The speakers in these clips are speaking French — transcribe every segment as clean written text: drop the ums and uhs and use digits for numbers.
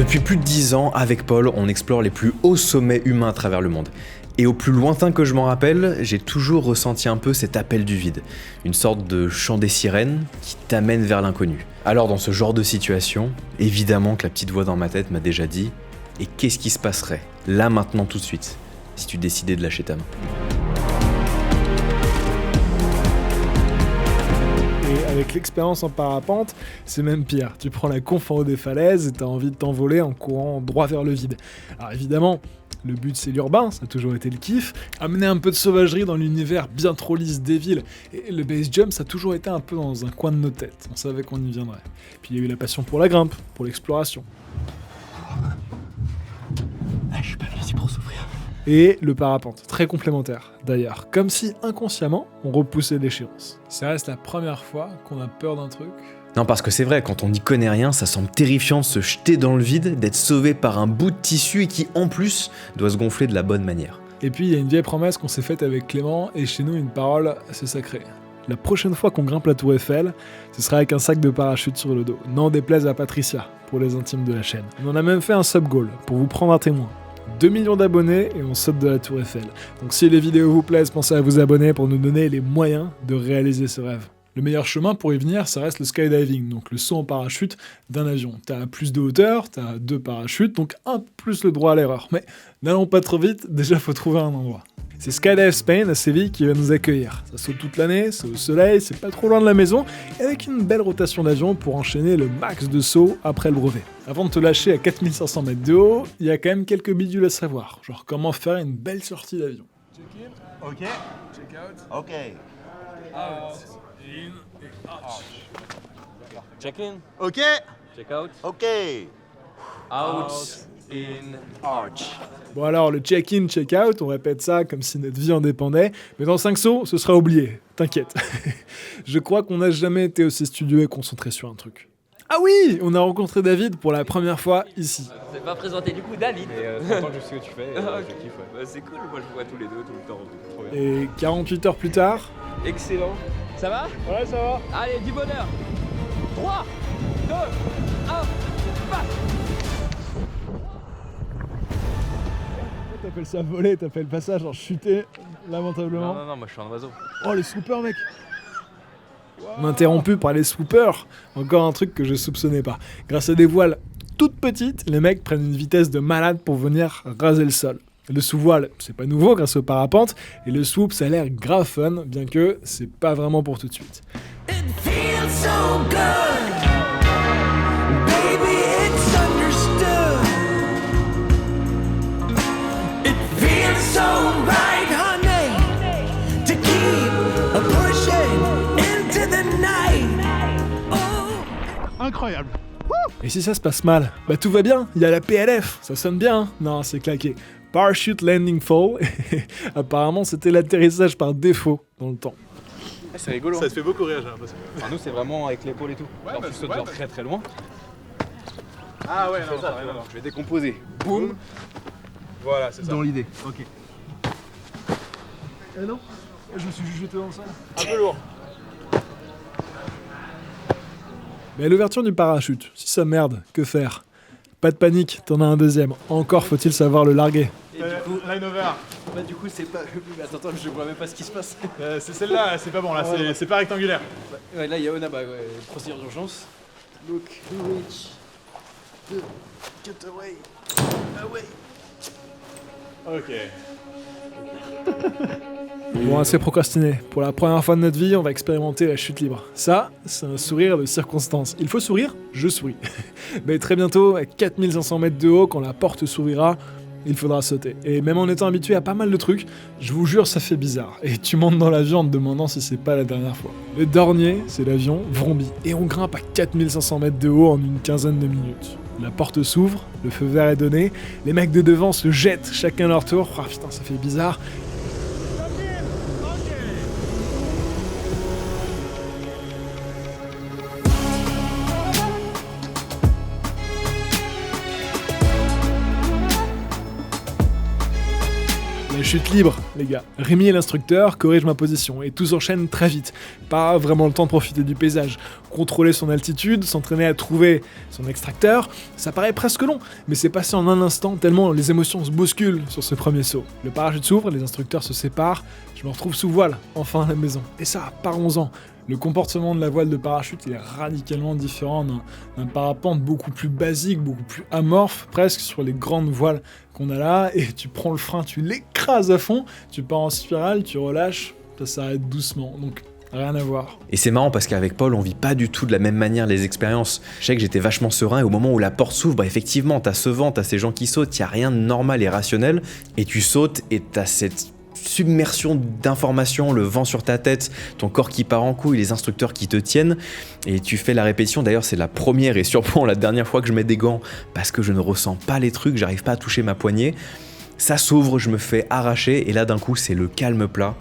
Depuis plus de 10 ans, avec Paul, on explore les plus hauts sommets humains à travers le monde. Et au plus lointain que je m'en rappelle, j'ai toujours ressenti un peu cet appel du vide. Une sorte de chant des sirènes qui t'amène vers l'inconnu. Alors dans ce genre de situation, évidemment que la petite voix dans ma tête m'a déjà dit « Et qu'est-ce qui se passerait, là maintenant tout de suite, si tu décidais de lâcher ta main ?» Et avec l'expérience en parapente, c'est même pire. Tu prends la conf en haut des falaises et t'as envie de t'envoler en courant droit vers le vide. Alors évidemment, le but c'est l'urbain, ça a toujours été le kiff. Amener un peu de sauvagerie dans l'univers bien trop lisse des villes. Et le base jump, ça a toujours été un peu dans un coin de nos têtes. On savait qu'on y viendrait. Puis il y a eu la passion pour la grimpe, pour l'exploration. Je suis pas venu ici pour souffrir. Et le parapente, très complémentaire d'ailleurs, comme si inconsciemment on repoussait l'échéance. Ça reste la première fois qu'on a peur d'un truc. Non, parce que c'est vrai, quand on n'y connaît rien, ça semble terrifiant de se jeter dans le vide, d'être sauvé par un bout de tissu et qui en plus doit se gonfler de la bonne manière. Et puis il y a une vieille promesse qu'on s'est faite avec Clément et chez nous une parole assez sacrée. La prochaine fois qu'on grimpe la tour Eiffel, ce sera avec un sac de parachute sur le dos. N'en déplaise à Patricia, pour les intimes de la chaîne. On en a même fait un sub-goal, pour vous prendre un témoin. 2 millions d'abonnés et on saute de la tour Eiffel. Donc si les vidéos vous plaisent, pensez à vous abonner pour nous donner les moyens de réaliser ce rêve. Le meilleur chemin pour y venir, ça reste le skydiving, donc le saut en parachute d'un avion. T'as plus de hauteur, t'as 2 parachutes, donc un plus le droit à l'erreur. Mais n'allons pas trop vite, déjà faut trouver un endroit. C'est Skydive Spain à Séville qui va nous accueillir. Ça saute toute l'année, c'est au soleil, c'est pas trop loin de la maison, et avec une belle rotation d'avion pour enchaîner le max de sauts après le brevet. Avant de te lâcher à 4500 mètres de haut, il y a quand même quelques bidules à savoir, genre comment faire une belle sortie d'avion. Check-in. Ok. Check-out. Ok. Out. In et out. Check-in, Ok. check-out, Ok. out, in, arch. Bon alors, le check-in, check-out, on répète ça comme si notre vie en dépendait, mais dans 5 sauts, ce sera oublié, t'inquiète. Je crois qu'on n'a jamais été aussi studieux et concentré sur un truc. Ah oui, on a rencontré David pour la première fois ici. C'est pas présenté du coup David. Content de ce que tu fais, Ok. je kiffe, ouais. Bah, c'est cool, moi je vous vois tous les deux tout le temps. Trop bien. Et 48 heures plus tard, Excellent. Ça va? Ouais, ça va. Allez, du bonheur. 3, 2, 1, passe. t'appelles ça voler, t'appelles pas ça genre chuter lamentablement. Non, moi je suis un oiseau. Oh les swoopers mec. On est interrompu par les swoopers, encore un truc que je soupçonnais pas. Grâce à des voiles toutes petites, les mecs prennent une vitesse de malade pour venir raser le sol. Le sous-voile, c'est pas nouveau grâce au parapente, et le swoop ça a l'air grave fun, bien que c'est pas vraiment pour tout de suite. It feels so good. Baby, it's understood. It feels so right, honey, to keep pushing into the night. Oh. Incroyable. Et si ça se passe mal, bah tout va bien, il y a la PLF, ça sonne bien, hein. Non, c'est claqué. Parachute Landing Fall, apparemment c'était l'atterrissage par défaut dans le temps. C'est rigolo. Ça te fait beaucoup rire, j'ai l'impression. Enfin, nous, c'est vraiment avec l'épaule et tout. Ouais, Alors, bah, tu sautes ouais, genre bah, très très loin. Ah ouais, C'est ça, je vais décomposer. Boum. Voilà, c'est ça. Dans l'idée. Ok. Eh non, je me suis juste jeté dans le sol. Un peu lourd. Mais à l'ouverture du parachute, si ça merde, que faire? Pas de panique, t'en as un deuxième. Encore faut-il savoir le larguer. Et du coup, Line over. bah du coup c'est pas. Mais attends, je vois même pas ce qui se passe. C'est celle-là, c'est pas bon là, c'est pas rectangulaire. Ouais, là il y a Ona, ouais, procédure d'urgence. Look, reach, cut away, away. Ok. Bon, assez procrastiné. Pour la première fois de notre vie, on va expérimenter la chute libre. Ça, c'est un sourire de circonstance. Il faut sourire, je souris. Mais très bientôt, à 4500 mètres de haut, quand la porte s'ouvrira, il faudra sauter. Et même en étant habitué à pas mal de trucs, je vous jure, ça fait bizarre. Et tu montes dans l'avion en te demandant si c'est pas la dernière fois. Le dernier, c'est l'avion Vromby. Et on grimpe à 4500 mètres de haut en une quinzaine de minutes. La porte s'ouvre, le feu vert est donné, les mecs de devant se jettent chacun leur tour. Ah putain, ça fait bizarre. La chute libre, les gars. Rémi est l'instructeur, corrige ma position, et tout s'enchaîne très vite. Pas vraiment le temps de profiter du paysage. Contrôler son altitude, s'entraîner à trouver son extracteur, ça paraît presque long, mais c'est passé en un instant tellement les émotions se bousculent sur ce premier saut. Le parachute s'ouvre, les instructeurs se séparent, je me retrouve sous voile, enfin à la maison. Et ça, parlons-en. Le comportement de la voile de parachute il est radicalement différent d'un parapente beaucoup plus basique, beaucoup plus amorphe, presque sur les grandes voiles qu'on a là, et tu prends le frein, tu l'écrases à fond, tu pars en spirale, tu relâches, ça s'arrête doucement, donc rien à voir. Et c'est marrant parce qu'avec Paul, on vit pas du tout de la même manière les expériences. Je sais que j'étais vachement serein et au moment où la porte s'ouvre, bah effectivement, t'as ce vent, t'as ces gens qui sautent, y a rien de normal et rationnel, et tu sautes et t'as cette submersion d'informations, le vent sur ta tête, ton corps qui part en couille, les instructeurs qui te tiennent, et tu fais la répétition. D'ailleurs, c'est la première et sûrement la dernière fois que je mets des gants parce que je ne ressens pas les trucs, j'arrive pas à toucher ma poignée. Ça s'ouvre, je me fais arracher, et là d'un coup, c'est le calme plat.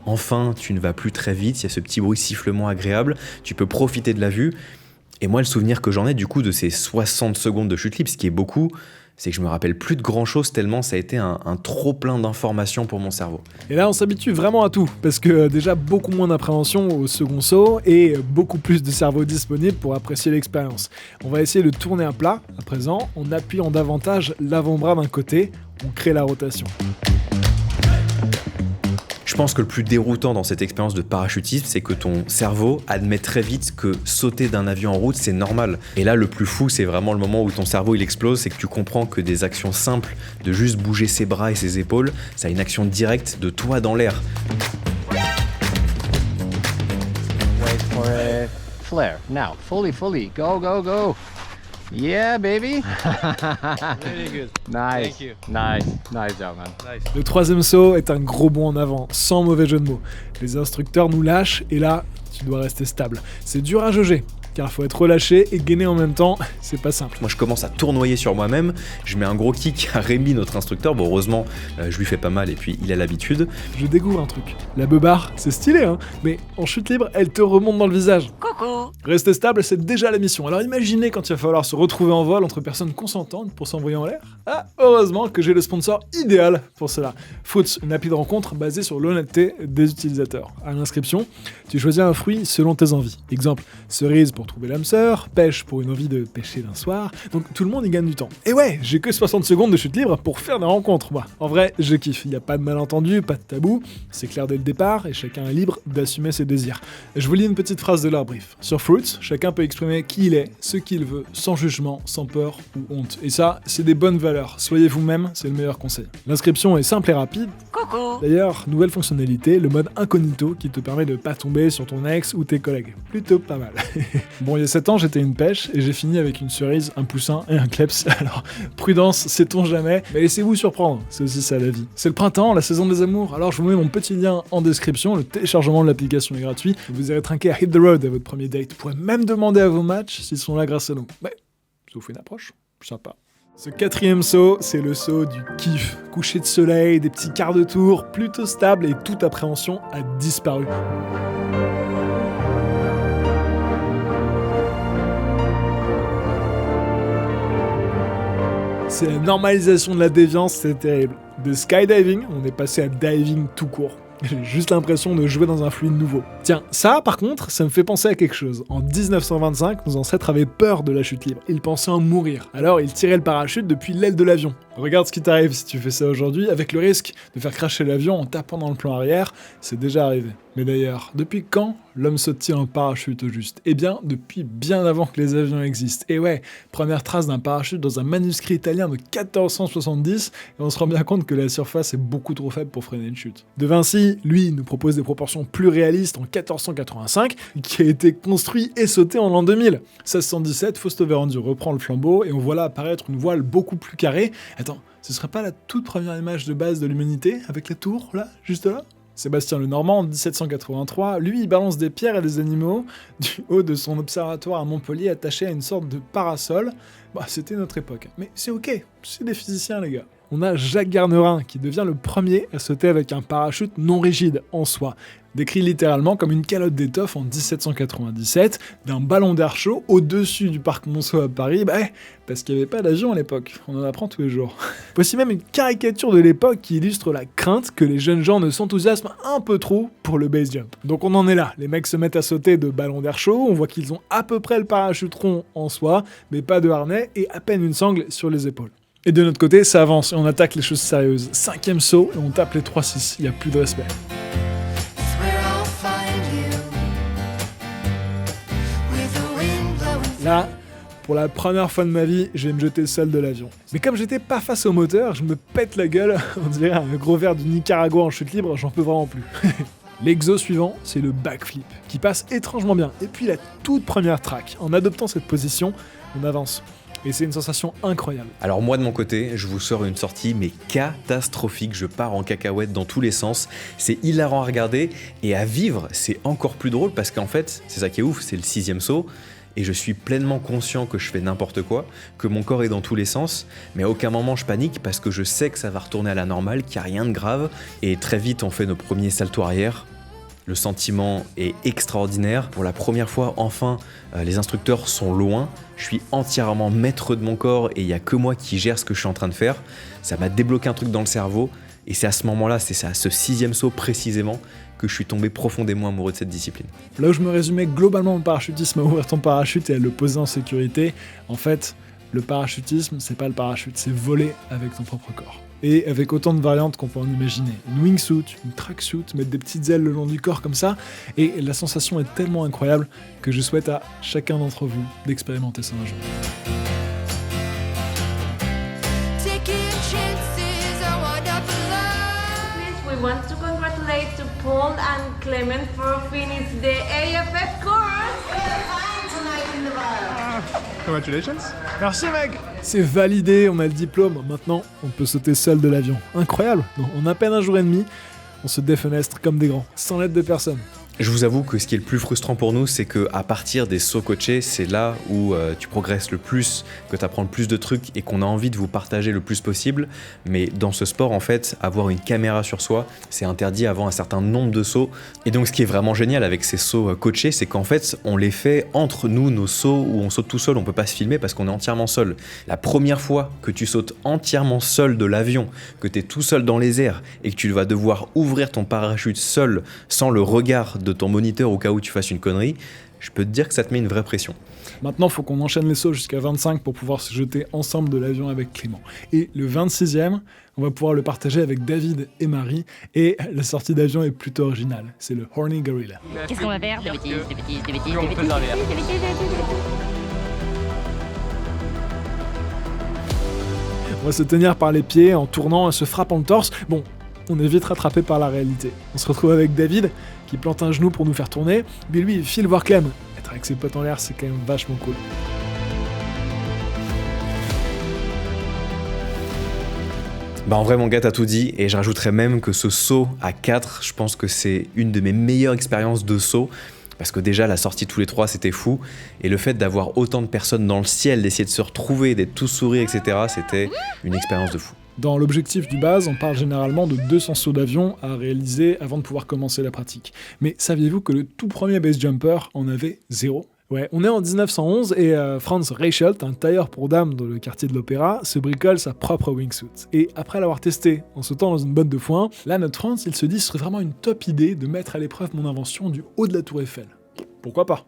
Enfin, tu ne vas plus très vite, il y a ce petit bruit sifflement agréable, tu peux profiter de la vue. Et moi, le souvenir que j'en ai du coup de ces 60 secondes de chute libre, ce qui est beaucoup, c'est que je me rappelle plus de grand chose tellement ça a été un trop plein d'informations pour mon cerveau. Et là, on s'habitue vraiment à tout, parce que déjà beaucoup moins d'appréhension au second saut et beaucoup plus de cerveau disponible pour apprécier l'expérience. On va essayer de tourner à plat, à présent, en appuyant davantage l'avant-bras d'un côté, on crée la rotation. Je pense que le plus déroutant dans cette expérience de parachutisme, c'est que ton cerveau admet très vite que sauter d'un avion en route, c'est normal. Et là, le plus fou, c'est vraiment le moment où ton cerveau il explose, c'est que tu comprends que des actions simples, de juste bouger ses bras et ses épaules, ça a une action directe de toi dans l'air. Wait for it. Flare. Now, fully. Go, go, go. Yeah, baby. Very good. Nice. Thank you. Nice job, man. Le troisième saut est un gros bond en avant, sans mauvais jeu de mots. Les instructeurs nous lâchent et là, tu dois rester stable. C'est dur à jauger, car faut être relâché et gainer en même temps, c'est pas simple. Moi, je commence à tournoyer sur moi-même, je mets un gros kick à Rémi, notre instructeur. Bon, heureusement, je lui fais pas mal et puis il a l'habitude. Je découvre un truc. La beubare, c'est stylé, hein, mais en chute libre, elle te remonte dans le visage. Coucou. Rester stable, c'est déjà la mission. Alors imaginez quand il va falloir se retrouver en vol entre personnes consentantes pour s'envoyer en l'air. Ah, heureusement que j'ai le sponsor idéal pour cela. Fruits, une appli de rencontre basée sur l'honnêteté des utilisateurs. À l'inscription, tu choisis un fruit selon tes envies. Exemple, cerise pour trouver l'âme sœur, pêche pour une envie de pêcher d'un soir. Donc tout le monde y gagne du temps. Et ouais, j'ai que 60 secondes de chute libre pour faire des rencontres, moi. En vrai, je kiffe. Il n'y a pas de malentendu, pas de tabou. C'est clair dès le départ et chacun est libre d'assumer ses désirs. Je vous lis une petite phrase de leur brief. Sur Fruits, chacun peut exprimer qui il est, ce qu'il veut, sans jugement, sans peur ou honte. Et ça, c'est des bonnes valeurs. Soyez vous-même, c'est le meilleur conseil. L'inscription est simple et rapide. Coucou. D'ailleurs, nouvelle fonctionnalité, le mode incognito qui te permet de pas tomber sur ton ex ou tes collègues. Plutôt pas mal. Bon, il y a 7 ans, j'étais une pêche et j'ai fini avec une cerise, un poussin et un kleps. Alors, prudence, sait-on jamais, mais laissez-vous surprendre, c'est aussi ça la vie. C'est le printemps, la saison des amours, alors je vous mets mon petit lien en description, le téléchargement de l'application est gratuit, vous irez trinquer à Hit the Road à votre premier date. Vous pourrez même demander à vos matchs s'ils sont là grâce à nous. Ouais, ça vous fait une approche, sympa. Ce quatrième saut, c'est le saut du kiff. Coucher de soleil, des petits quarts de tour, plutôt stable et toute appréhension a disparu. C'est la normalisation de la déviance, c'est terrible. De skydiving, on est passé à diving tout court. J'ai juste l'impression de jouer dans un fluide nouveau. Tiens, ça par contre, ça me fait penser à quelque chose. En 1925, nos ancêtres avaient peur de la chute libre. Ils pensaient en mourir. Alors ils tiraient le parachute depuis l'aile de l'avion. Regarde ce qui t'arrive si tu fais ça aujourd'hui, avec le risque de faire cracher l'avion en tapant dans le plan arrière. C'est déjà arrivé. Mais d'ailleurs, depuis quand l'homme saute-t-il en parachute au juste ? Eh bien, depuis bien avant que les avions existent. Et ouais, première trace d'un parachute dans un manuscrit italien de 1470, et on se rend bien compte que la surface est beaucoup trop faible pour freiner une chute. De Vinci, lui, nous propose des proportions plus réalistes en 1485, qui a été construit et sauté en l'an 2000. 1617, Fausto Verandio reprend le flambeau, et on voit là apparaître une voile beaucoup plus carrée. Attends, ce serait pas la toute première image de base de l'humanité, avec la tour, là, juste là ? Sébastien Lenormand, en 1783, lui, il balance des pierres et des animaux du haut de son observatoire à Montpellier attaché à une sorte de parasol. Bah, c'était notre époque. Mais c'est ok, c'est des physiciens, les gars. on a Jacques Garnerin qui devient le premier à sauter avec un parachute non rigide en soie, décrit littéralement comme une calotte d'étoffe en 1797 d'un ballon d'air chaud au-dessus du parc Monceau à Paris, parce qu'il n'y avait pas d'avion à l'époque, on en apprend tous les jours. Voici même une caricature de l'époque qui illustre la crainte que les jeunes gens ne s'enthousiasment un peu trop pour le base jump. Donc on en est là, les mecs se mettent à sauter de ballons d'air chaud, on voit qu'ils ont à peu près le parachute rond en soie, mais pas de harnais et à peine une sangle sur les épaules. Et de notre côté, ça avance et on attaque les choses sérieuses. 5e saut et on tape les 3-6, il n'y a plus de respect. Là, pour la première fois de ma vie, je vais me jeter seul de l'avion. Mais comme j'étais pas face au moteur, je me pète la gueule, on dirait un gros verre du Nicaragua en chute libre, j'en peux vraiment plus. L'exo suivant, c'est le backflip, qui passe étrangement bien. Et puis la toute première track, en adoptant cette position, on avance. Et c'est une sensation incroyable. Alors moi de mon côté, je vous sors une sortie mais catastrophique, je pars en cacahuète dans tous les sens, c'est hilarant à regarder et à vivre, c'est encore plus drôle parce qu'en fait, c'est ça qui est ouf, c'est le 6e saut, et je suis pleinement conscient que je fais n'importe quoi, que mon corps est dans tous les sens, mais à aucun moment je panique parce que je sais que ça va retourner à la normale, qu'il n'y a rien de grave, et très vite on fait nos premiers saltos arrière. Le sentiment est extraordinaire. Pour la première fois, enfin, les instructeurs sont loin. Je suis entièrement maître de mon corps et il n'y a que moi qui gère ce que je suis en train de faire. Ça m'a débloqué un truc dans le cerveau. Et c'est à ce moment-là, c'est à ce 6e saut précisément, que je suis tombé profondément amoureux de cette discipline. Là où je me résumais globalement au parachutisme à ouvrir ton parachute et à le poser en sécurité, en fait, le parachutisme, c'est pas le parachute, c'est voler avec ton propre corps. Et avec autant de variantes qu'on peut en imaginer. Une wingsuit, une tracksuit, mettre des petites ailes le long du corps comme ça, et la sensation est tellement incroyable que je souhaite à chacun d'entre vous d'expérimenter ça un jour. We want to congratulate to Paul and Clement for finishing the AFF course. Congratulations. Merci mec. C'est validé, on a le diplôme, maintenant on peut sauter seul de l'avion. Incroyable. En à peine un jour et demi, on se défenestre comme des grands, sans l'aide de personne. Je vous avoue que ce qui est le plus frustrant pour nous, c'est qu'à partir des sauts coachés, c'est là où tu progresses le plus, que tu apprends le plus de trucs et qu'on a envie de vous partager le plus possible. Mais dans ce sport, en fait, avoir une caméra sur soi, c'est interdit avant un certain nombre de sauts. Et donc ce qui est vraiment génial avec ces sauts coachés, c'est qu'en fait, on les fait entre nous, nos sauts, où on saute tout seul, on peut pas se filmer parce qu'on est entièrement seul. La première fois que tu sautes entièrement seul de l'avion, que tu es tout seul dans les airs et que tu vas devoir ouvrir ton parachute seul, sans le regard de ton moniteur au cas où tu fasses une connerie, je peux te dire que ça te met une vraie pression. Maintenant, il faut qu'on enchaîne les sauts jusqu'à 25 pour pouvoir se jeter ensemble de l'avion avec Clément. Et le 26e, on va pouvoir le partager avec David et Marie. Et la sortie d'avion est plutôt originale. C'est le Horny Gorilla. Qu'est-ce qu'on va faire? Des bêtises. On va se tenir par les pieds en tournant et se frappant le torse. Bon, on est vite rattrapé par la réalité. On se retrouve avec David qui plante un genou pour nous faire tourner, mais lui il file voir Clem. Être avec ses potes en l'air, c'est quand même vachement cool. En vrai mon gars t'as tout dit et je rajouterais même que ce saut à 4, je pense que c'est une de mes meilleures expériences de saut. Parce que déjà la sortie tous les 3 c'était fou et le fait d'avoir autant de personnes dans le ciel, d'essayer de se retrouver, d'être tous sourire etc. c'était une expérience de fou. Dans l'objectif du base, on parle généralement de 200 sauts d'avion à réaliser avant de pouvoir commencer la pratique. Mais saviez-vous que le tout premier base jumper en avait 0 ? Ouais, on est en 1911 et Franz Reichelt, un tailleur pour dames dans le quartier de l'Opéra, se bricole sa propre wingsuit. Et après l'avoir testé en sautant dans une botte de foin, là notre Franz, il se dit ce serait vraiment une top idée de mettre à l'épreuve mon invention du haut de la tour Eiffel. Pourquoi pas ?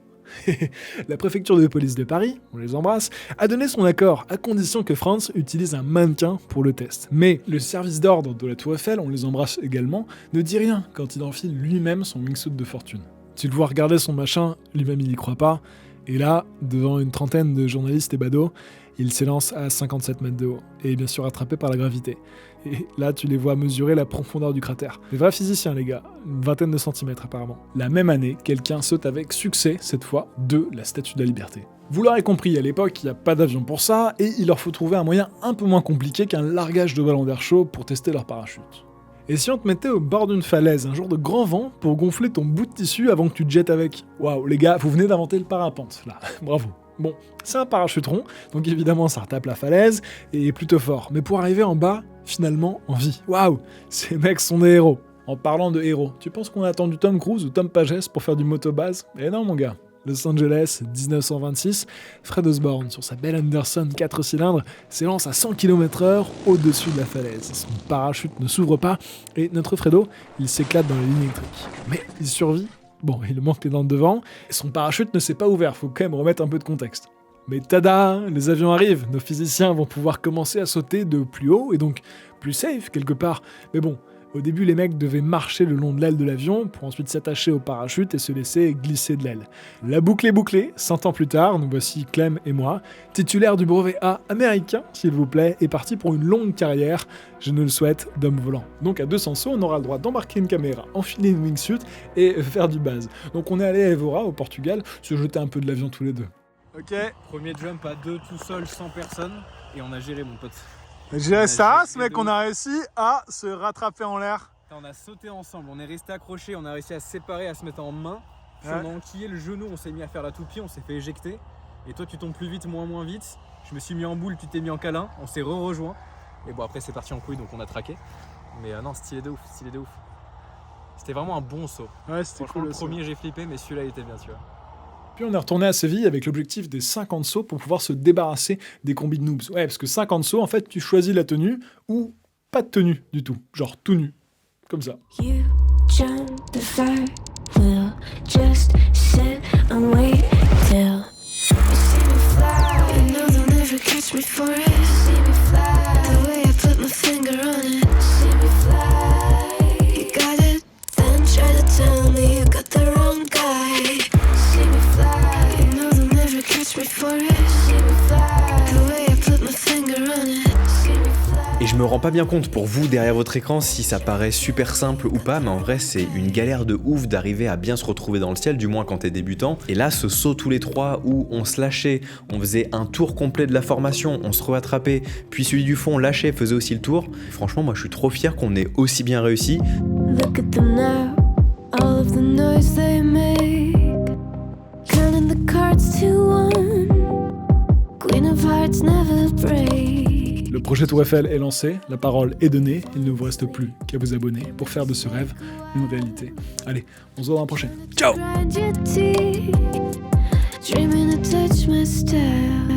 La préfecture de police de Paris, on les embrasse, a donné son accord à condition que Franz utilise un mannequin pour le test. Mais le service d'ordre de la tour Eiffel, on les embrasse également, ne dit rien quand il enfile lui-même son wingsuit de fortune. Tu le vois regarder son machin, lui-même il y croit pas, et là, devant une trentaine de journalistes et badauds, il s'élance à 57 mètres de haut, et est bien sûr attrapé par la gravité. Et là, tu les vois mesurer la profondeur du cratère. Des vrais physiciens, les gars, une vingtaine de centimètres apparemment. La même année, quelqu'un saute avec succès, cette fois, de la Statue de la Liberté. Vous l'aurez compris, à l'époque, il n'y a pas d'avion pour ça, et il leur faut trouver un moyen un peu moins compliqué qu'un largage de ballons d'air chaud pour tester leur parachute. Et si on te mettait au bord d'une falaise, un jour de grand vent, pour gonfler ton bout de tissu avant que tu te jettes avec? Waouh, les gars, vous venez d'inventer le parapente, là, bravo. Bon, c'est un parachute rond, donc évidemment ça retape la falaise, et est plutôt fort. Mais pour arriver en bas, finalement, en vie. Waouh, ces mecs sont des héros. En parlant de héros, tu penses qu'on a attendu Tom Cruise ou Tom Pages pour faire du motobase? Eh non mon gars. Los Angeles, 1926, Fred Osborne, sur sa belle Anderson 4 cylindres, s'élance à 100 km/h au-dessus de la falaise. Son parachute ne s'ouvre pas, et notre Fredo, il s'éclate dans la ligne électrique. Mais il survit. Bon, il manque les dents de devant, et son parachute ne s'est pas ouvert, faut quand même remettre un peu de contexte. Mais tada, les avions arrivent, nos physiciens vont pouvoir commencer à sauter de plus haut, et donc plus safe quelque part. Mais bon, au début les mecs devaient marcher le long de l'aile de l'avion, pour ensuite s'attacher au parachute et se laisser glisser de l'aile. La boucle est bouclée, 100 ans plus tard, nous voici Clem et moi, titulaires du brevet A américain, s'il vous plaît, et partis pour une longue carrière, je ne le souhaite, d'homme volant. Donc à 200 sauts, on aura le droit d'embarquer une caméra, enfiler une wingsuit et faire du base. Donc on est allé à Évora, au Portugal, se jeter un peu de l'avion tous les deux. Ok. Premier jump à 2 tout seul, sans personne, et on a géré mon pote. J'ai ça, ce mec, on a réussi à se rattraper en l'air. On a sauté ensemble, on est resté accrochés, on a réussi à se séparer, à se mettre en main. Puis on a enquillé le genou, on s'est mis à faire la toupie, on s'est fait éjecter. Et toi tu tombes plus vite, moi moins vite. Je me suis mis en boule, tu t'es mis en câlin, on s'est rejoint. Et bon après c'est parti en couille donc on a traqué. Mais non, stylé de ouf, stylé de ouf. C'était vraiment un bon saut. Ouais, c'était Franchement, cool. le premier j'ai flippé, mais celui-là il était bien, tu vois. Puis on est retourné à Séville avec l'objectif des 50 sauts pour pouvoir se débarrasser des combis de noobs. Ouais, parce que 50 sauts, en fait, tu choisis la tenue ou pas de tenue du tout. Genre tout nu. Comme ça. You jump the fire, we'll just sit and wait till you see me fly. You know they'll never catch me for it. See me fly, the way I put my finger on it. See me fly, you got it, then try to tell me you got the wrong guy. See me fly, you know they'll never catch me for it. See me fly, the way I put my finger on it. See me fly. Et je me rends pas bien compte pour vous derrière votre écran si ça paraît super simple ou pas, mais en vrai c'est une galère de ouf d'arriver à bien se retrouver dans le ciel, du moins quand t'es débutant. Et là ce saut tous les trois où on se lâchait, on faisait un tour complet de la formation, on se rattrapait, puis celui du fond on lâchait, faisait aussi le tour. Franchement moi je suis trop fier qu'on ait aussi bien réussi. Look at them now, all of the noise they make. Counting the cards to one. Queen of hearts never break. Le projet Tour Eiffel est lancé, la parole est donnée, il ne vous reste plus qu'à vous abonner pour faire de ce rêve une réalité. Allez, on se voit dans la prochaine. Ciao! Grind your teeth, dreaming to touch my style.